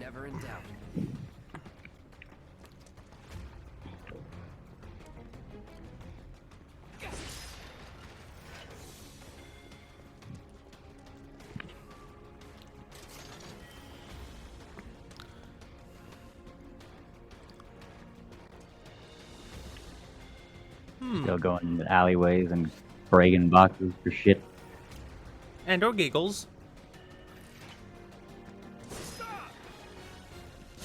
never in doubt. Still going into alleyways and breaking boxes for shit. And or giggles.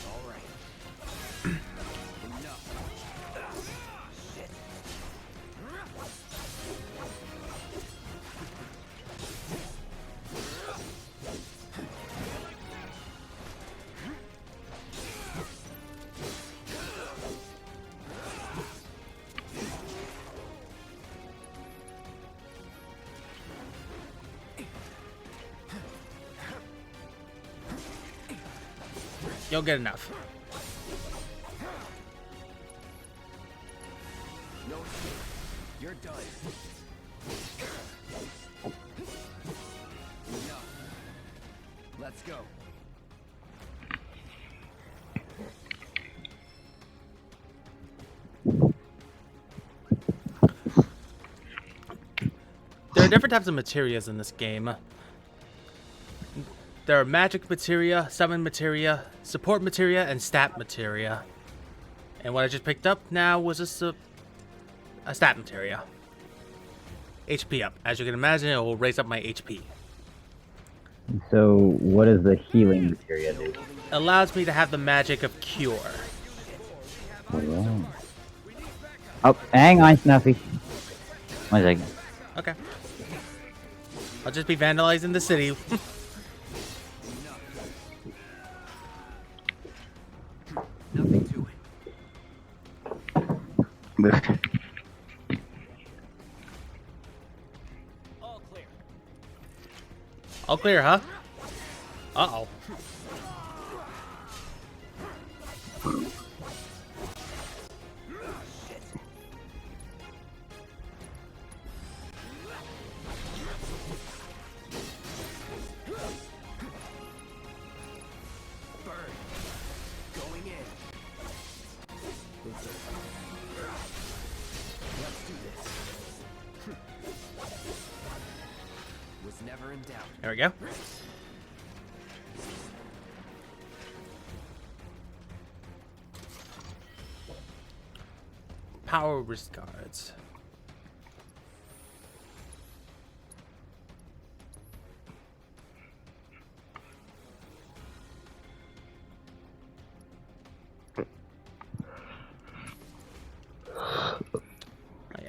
All right. Enough. Shit. You'll get enough. No escape. You're done. Enough. Let's go. There are different types of materias in this game. There are magic materia, summon materia, support materia, and stat materia. And what I just picked up now was just a stat materia. HP up. As you can imagine, it will raise up my HP. So, what does the healing materia do? Allows me to have the magic of cure. Oh, oh, hang on, Snuffy. 1 second. Okay. I'll just be vandalizing the city. Nothing to it. All clear. All clear, huh? Uh-oh. Burn. Going in. Let's do this. Was never in doubt. There we go. Power wrist guards.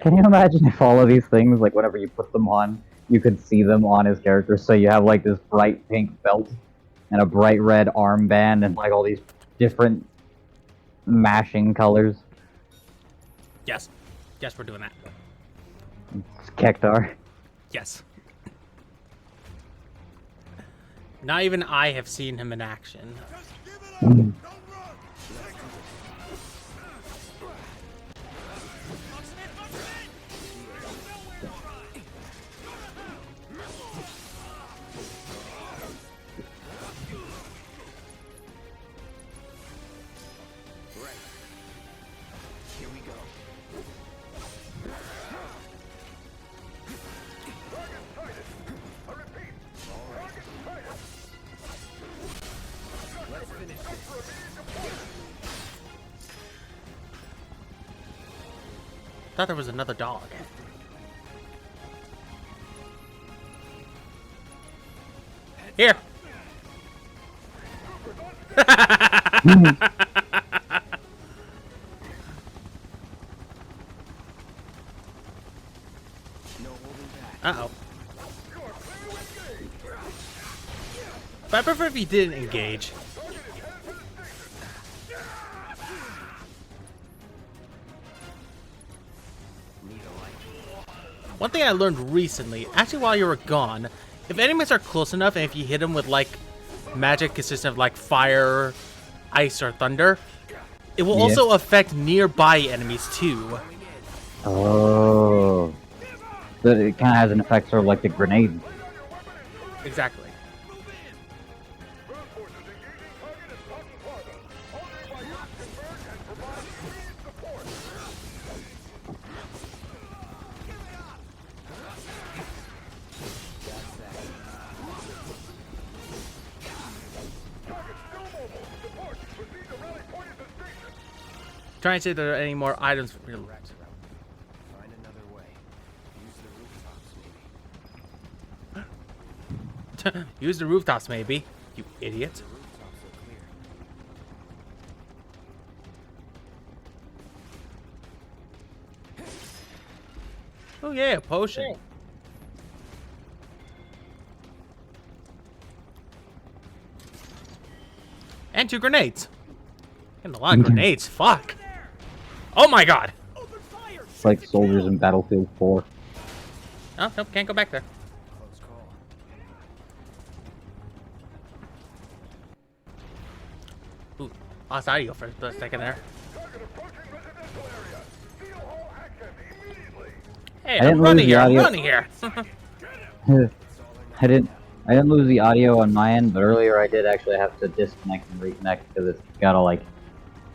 Can you imagine if all of these things, like whenever you put them on, you could see them on his character? So you have like this bright pink belt and a bright red armband and like all these different mashing colors. Yes. Yes, we're doing that. It's Cactuar. Yes. Not even I have seen him in action. Right. Here we go. Let's finish this. Thought there was another dog. Here. No holding back. Uh-oh. But I prefer if he didn't engage. One thing I learned recently, actually while you were gone, if enemies are close enough and if you hit them with like magic consistent of like fire, ice, or thunder, it will also affect nearby enemies too. Oh. So it kind of has an effect sort of like the grenade. Exactly. Trying to see if there are any more items. Find another way. Use the rooftops, maybe. Use the rooftops, maybe. You idiot. The rooftops are clear. Oh yeah, a potion. And 2 grenades. And a lot of grenades. Fuck. Oh my god. It's like soldiers in Battlefield 4. Oh, nope, can't go back there. Close call. Ooh, lost audio for a second there. Hey, I didn't I'm running lose the here. I'm audio. running here. I didn't lose the audio on my end, but earlier I did actually have to disconnect and reconnect because it's gotta like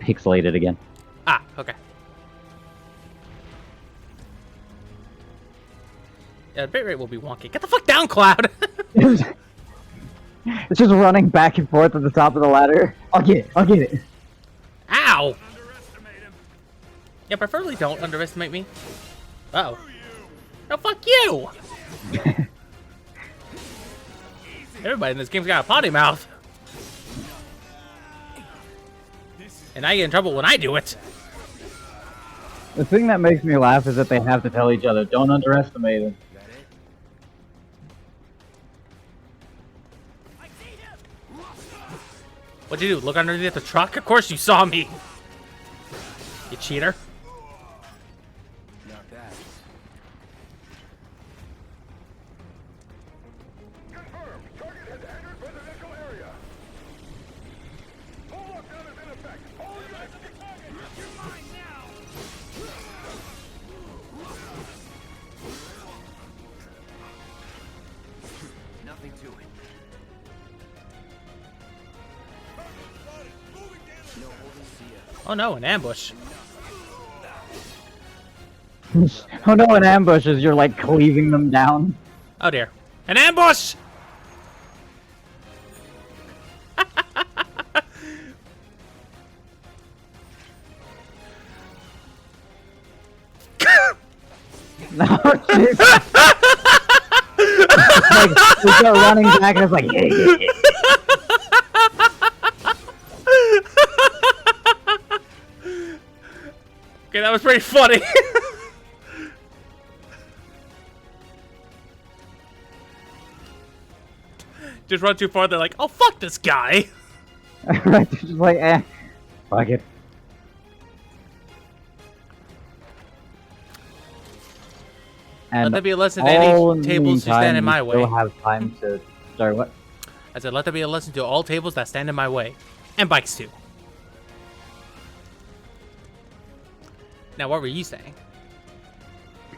pixelate it again. Ah, okay. Yeah, the bitrate will be wonky. Get the fuck down, Cloud! It's just running back and forth at the top of the ladder. I'll get it. I'll get it. Ow! Yeah, preferably don't underestimate me. Uh-oh. No, fuck you! Everybody in this game's got a potty mouth. And I get in trouble when I do it. The thing that makes me laugh is that they have to tell each other, don't underestimate him. Is that it? What'd you do? Look underneath the truck? Of course you saw me. You cheater. Not bad. Confirmed. Target has entered residential area. Full lockdown is in effect. All units to the target. You're mine now. Nothing to it. No holding Sia. Oh no, an ambush. Oh no, an ambush as you're like cleaving them down. Oh dear. An ambush! No, jeez. Like, we start running back and it's like, yeah. Okay, that was pretty funny. Just run too far, they're like, oh fuck this guy. Right, just like, fuck it. And Let there be a lesson to any all in the tables who stand in meantime, my we way. Still have time to. Sorry, what? I said, let there be a lesson to all tables that stand in my way. And bikes too. Now, what were you saying?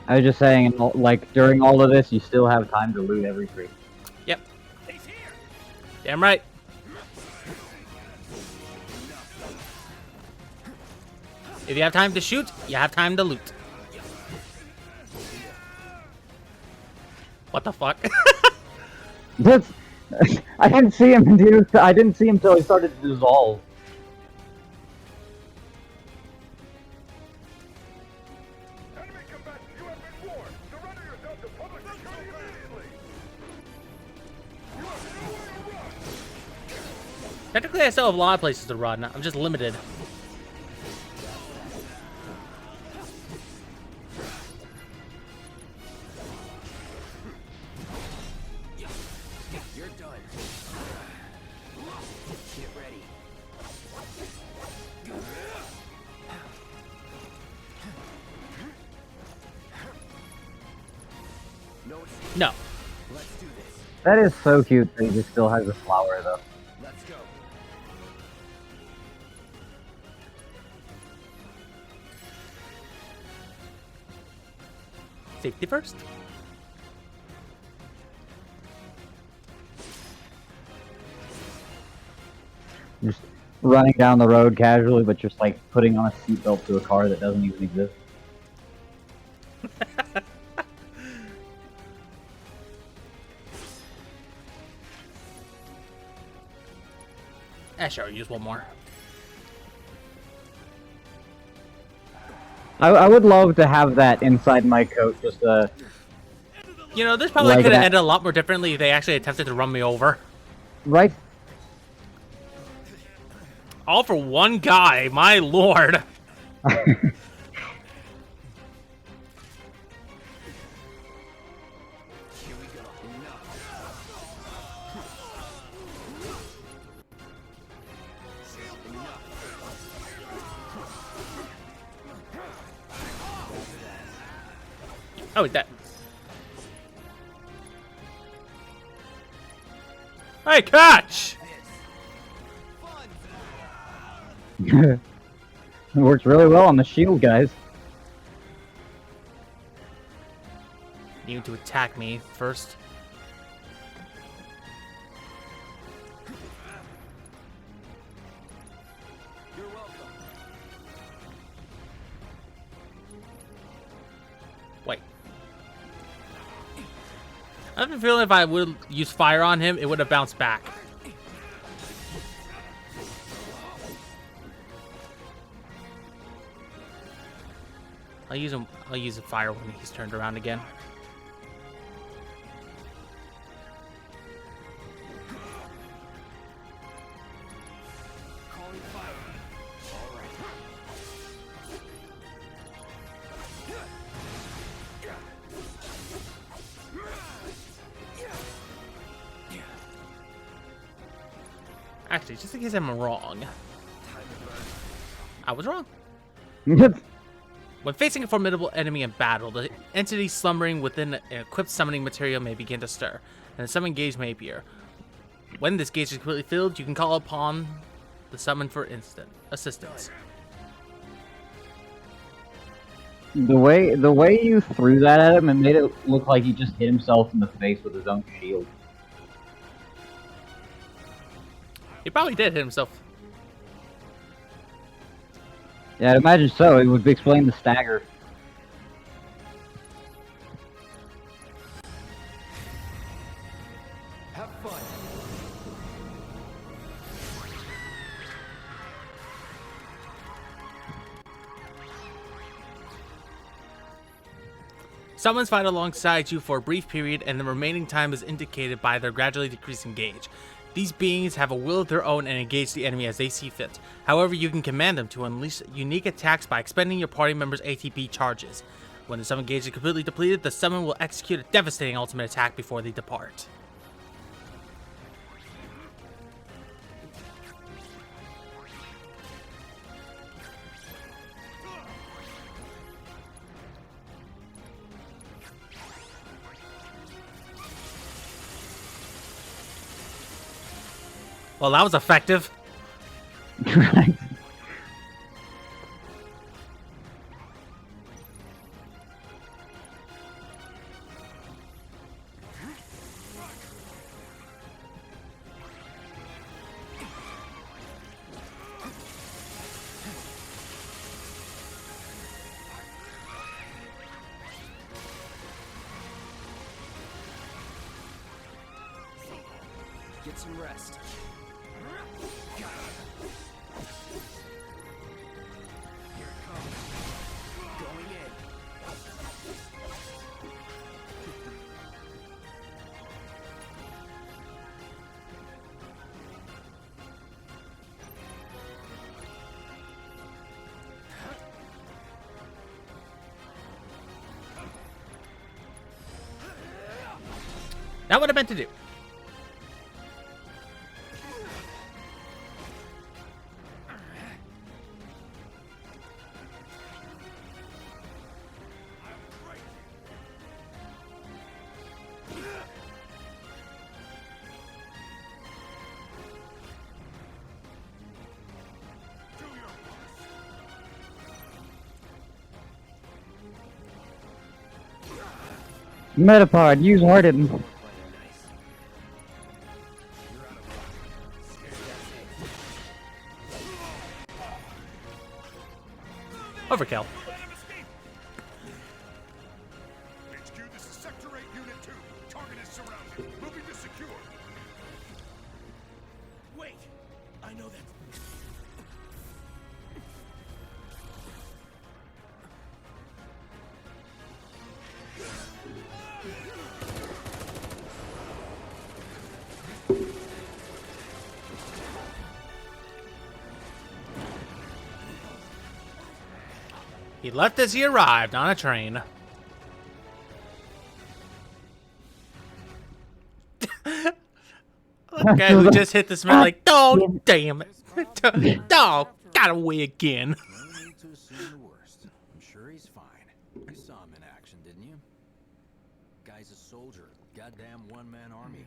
I was just saying, like during all of this, you still have time to loot every tree. Yep. Damn right. If you have time to shoot, you have time to loot. What the fuck? That's. I didn't see him until I didn't see him until he started to dissolve. Enemy combatants, you have been warned. Surrender yourself to public security immediately. You have nowhere to run. Technically, I still have a lot of places to run. I'm just limited. You're done. Get ready. No escape. No. Let's do this. That is so cute that he just still has a flower though. Let's go. Safety first. Just running down the road casually, but just like putting on a seatbelt to a car that doesn't even exist. Sure, use one more. I would love to have that inside my coat, just You know, this probably Like could have that. ended a lot more differently if they actually attempted to run me over. right. All for one guy, my lord. Here we go. Oh, he's dead. Hey, catch! It works really well on the shield, guys. You need to attack me first. You're welcome. Wait. I have a feeling if I would use fire on him, it would have bounced back. I'll use a fire when he's turned around again. Calling fire. All right. Actually, just in case I'm wrong. I was wrong. When facing a formidable enemy in battle, the entity slumbering within an equipped summoning material may begin to stir, and a summon gauge may appear. When this gauge is completely filled, you can call upon the summon for instant assistance. The way you threw that at him, it made it look like he just hit himself in the face with his own shield. He probably did hit himself. Yeah, I'd imagine so. It would explain the stagger. Have fun. Summons fight alongside you for a brief period, and the remaining time is indicated by their gradually decreasing gauge. These beings have a will of their own and engage the enemy as they see fit. However, you can command them to unleash unique attacks by expending your party members' ATP charges. When the summon gauge is completely depleted, the summon will execute a devastating ultimate attack before they depart. Well, that was effective. Right. Get some rest. Here it comes. Going in. That would have meant to do. Metapod, use Harden. Playing nice. You're out of luck. Overkill. Let him escape! HQ, this is Sector 8, Unit 2. Target is surrounded. Moving to secure. Wait. I know that. He left as he arrived on a train. Okay, who just hit this man like, oh, damn it. Oh, got away again. No need to assume the worst. I'm sure he's fine. You saw him in action, didn't you? Guy's a soldier. Goddamn one-man army.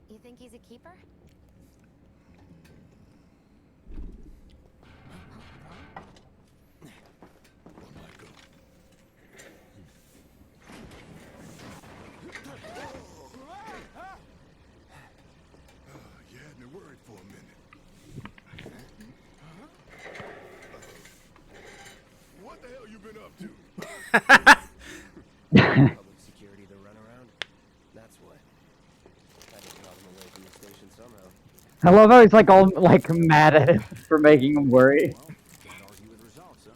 You think he's a keeper? You had me worried for a minute. What the hell you been up to? Public security to run around. That's what. I just got him away from the station somehow. I love how he's like all like mad at him for making him worry. Well, can't argue with results,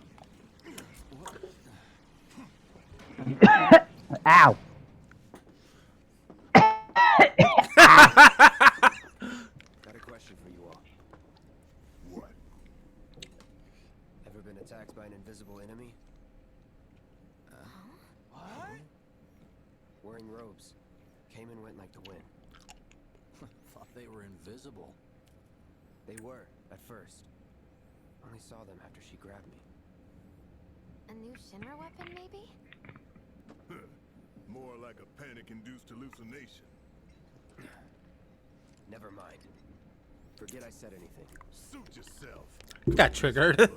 huh? Ow. Got a question for you all. What? Ever been attacked by an invisible enemy? What? Wearing robes. Came and went like the wind. Thought they were invisible. They were, at first. Only saw them after she grabbed me. A new Shinra weapon, maybe? More like a panic-induced hallucination. Never mind. Forget I said anything. Suit yourself. Got triggered. A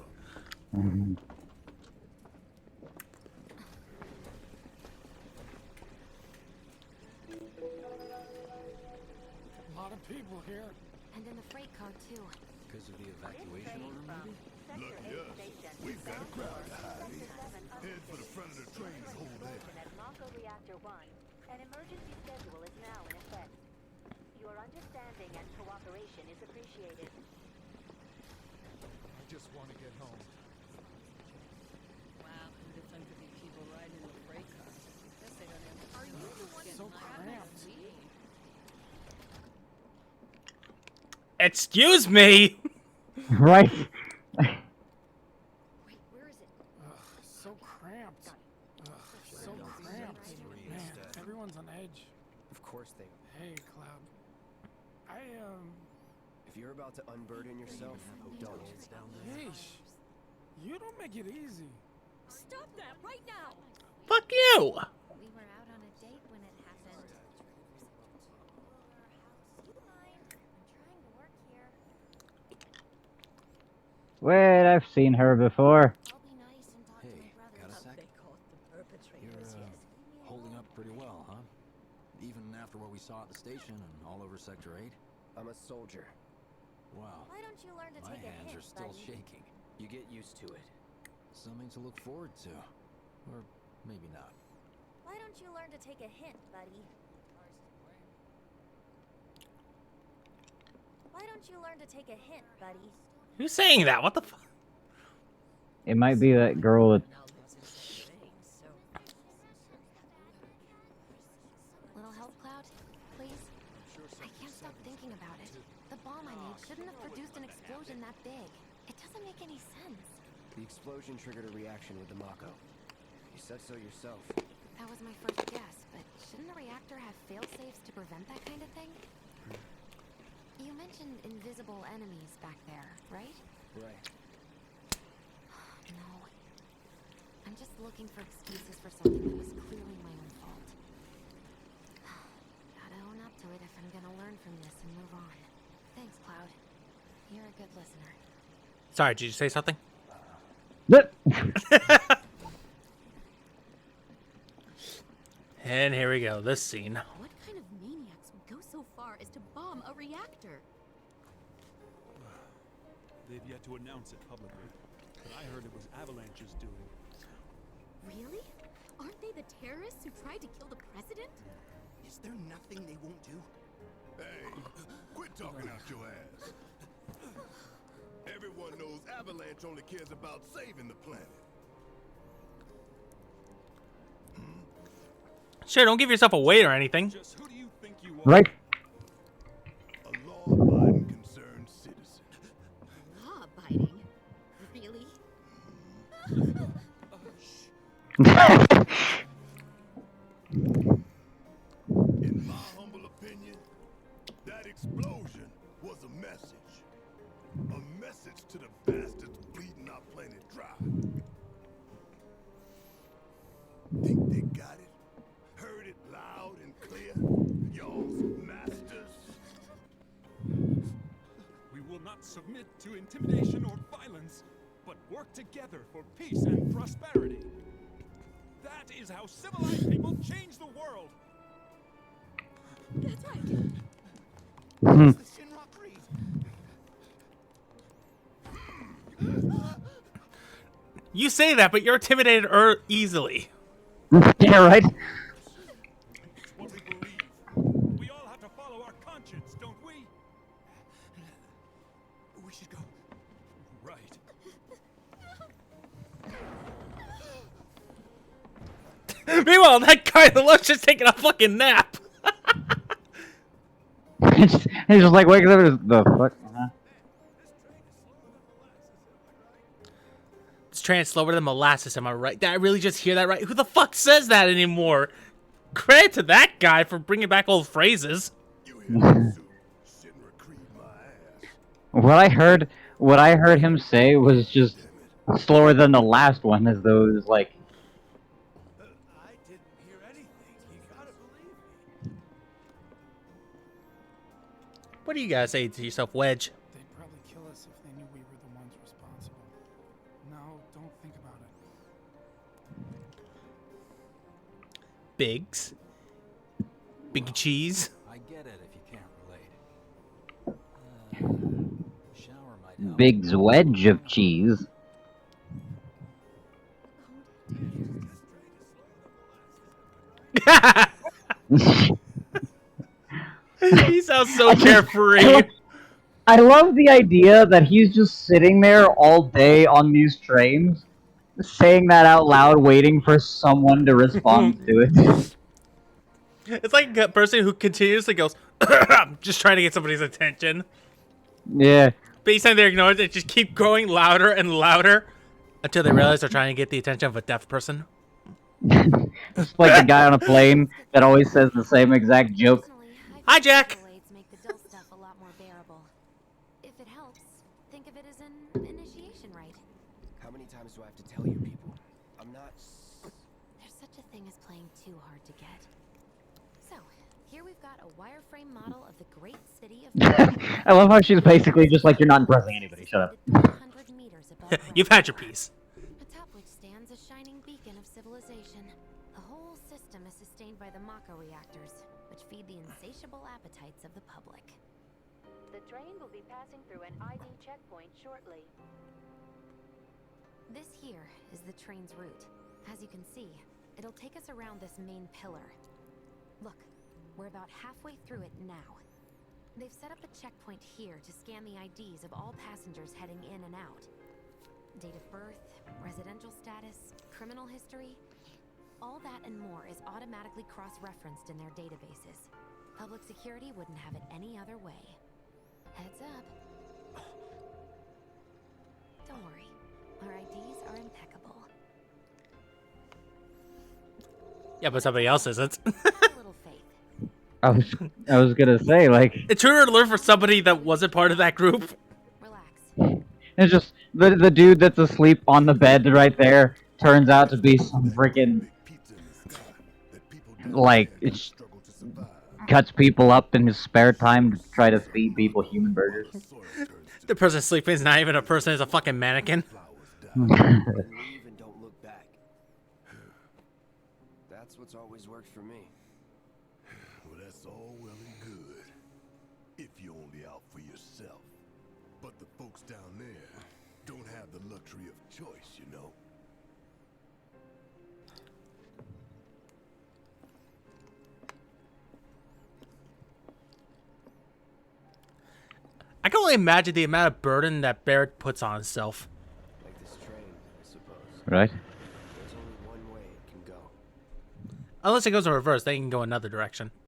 lot of people here. And in the freight car, too. Because of the evacuation order, maybe? Lucky us. We've got a crowd to hide in. Head for the front of the train and hold there. At Mako Reactor 1, an emergency schedule is now in effect. Your understanding and cooperation is appreciated. I just want to get home. Wow, who'd have thunk there'd be people riding in the freight car? Guess they don't have. Are you the one So cramped. Excuse me. Right? Wait, where is it? Ugh, so cramped. Ugh, so cramped. Man, everyone's on edge. Of course they... Hey, Cloud. If you're about to unburden yourself, don't. Yeesh. You don't make it easy. Stop that right now! Fuck you. We were out on a date when it happened. You mind? I'm trying to work here. Wait, I've seen her before. I'll be nice and talk Hey, to my got a brothers. sec? They caught the You're, perpetrators, yes. holding up pretty well, huh? Even after what we saw at the station and all over Sector 8? I'm a soldier. Wow. Why don't you learn to My take a hands hint, are still buddy? shaking. You get used to it. Something to look forward to. Or maybe not. Why don't you learn to take a hint, buddy? Why don't you learn to take a hint, buddy? Who's saying that? What the fuck? It might be that girl that. Now this is the thing, so Little help, Cloud? Please? I can't stop thinking about it. The bomb I made shouldn't have produced an explosion that big. It doesn't make any sense. The explosion triggered a reaction with the Mako. You said so yourself. That was my first guess, but shouldn't a reactor have fail-safes to prevent that kind of thing? You mentioned invisible enemies back there, right? Right. No. I'm just looking for excuses for something that was clearly my own fault. Gotta own up to it if I'm gonna learn from this and move on. Thanks, Cloud. You're a good listener. Sorry, did you say something? And here we go. This scene. What kind of maniacs would go so far as to bomb a reactor? They've yet to announce it publicly, but I heard it was Avalanche's doing. Really? Aren't they the terrorists who tried to kill the president? Is there nothing they won't do? Hey, quit talking out your ass. Everyone knows Avalanche only cares about saving the planet. Sure, don't give yourself away or anything. Just who do you think you are? Right? A law-abiding concerned citizen. Law-abiding? Really? In my humble opinion, that explosion was a message. A message to the bastards bleeding our planet dry. Think they got it? Heard it loud and clear? Y'all's masters. We will not submit to intimidation or violence, but work together for peace and prosperity. That is how civilized people change the world. That's right. It's the Shinra Creed. You say that, but you're intimidated easily. Yeah, right? It's what we believe. We all have to follow our conscience, don't we? We should go. Right. Meanwhile, that guy on the left's just taking a fucking nap. He's just like waking up and the fuck? This train is slower than molasses, am I right? Did I really just hear that right? Who the fuck says that anymore? Credit to that guy for bringing back old phrases. You hear that, Sue? Shinra Creed my ass. What I heard him say was just slower than the last one, as though it was like, I didn't hear anything. You gotta believe me. What do you guys say to yourself, Wedge? They'd probably kill us if they knew we were the ones responsible. No, don't think about it. Biggs? Big cheese? I get it if you can't relate. Shower might help. Big's wedge of cheese. He sounds so carefree. I love the idea that he's just sitting there all day on these trains, saying that out loud, waiting for someone to respond to it. It's like a person who continuously goes, just trying to get somebody's attention. Yeah. But each time they're ignored, they just keep growing louder and louder until they realize they're trying to get the attention of a deaf person. It's like the guy on a plane that always says the same exact joke. Hi, Jack. Make the dull stuff a lot more bearable. If it helps, think of it as an initiation rite. How many times do I have to tell you people? I'm not... There's such a thing as playing too hard to get. So, here we've got a wireframe model of the great city of... I love how she's basically just like, you're not impressing anybody, shut up. 300 meters above You've had your piece. atop which stands a shining beacon of civilization. The whole system is sustained by the Mako reactors, which feed the insatiable appetites of the public. The train will be passing through an ID checkpoint shortly. This here is the train's route. As you can see, it'll take us around this main pillar. Look, we're about halfway through it now. They've set up a checkpoint here to scan the IDs of all passengers heading in and out. Date of birth, residential status, criminal history, all that and more is automatically cross-referenced in their databases. Public security wouldn't have it any other way. Heads up. Don't worry, our IDs are impeccable. Yeah, but somebody else isn't. A little faith. I was gonna say, like, It's true to learn for somebody that wasn't part of that group. Relax. it's just the dude that's asleep on the bed right there turns out to be some freaking, like, it's, cuts people up in his spare time to try to feed people human burgers. The person sleeping is not even a person, it's a fucking mannequin. Leave and don't look back. That's what's always worked for me. Well, that's all well and good. If you're only out for yourself. But the folks down there don't have the luxury of choice, you know. I can only imagine the amount of burden that Barrett puts on himself. Like this train, I suppose. Right? There's only one way it can go. Unless it goes in reverse, they can go another direction.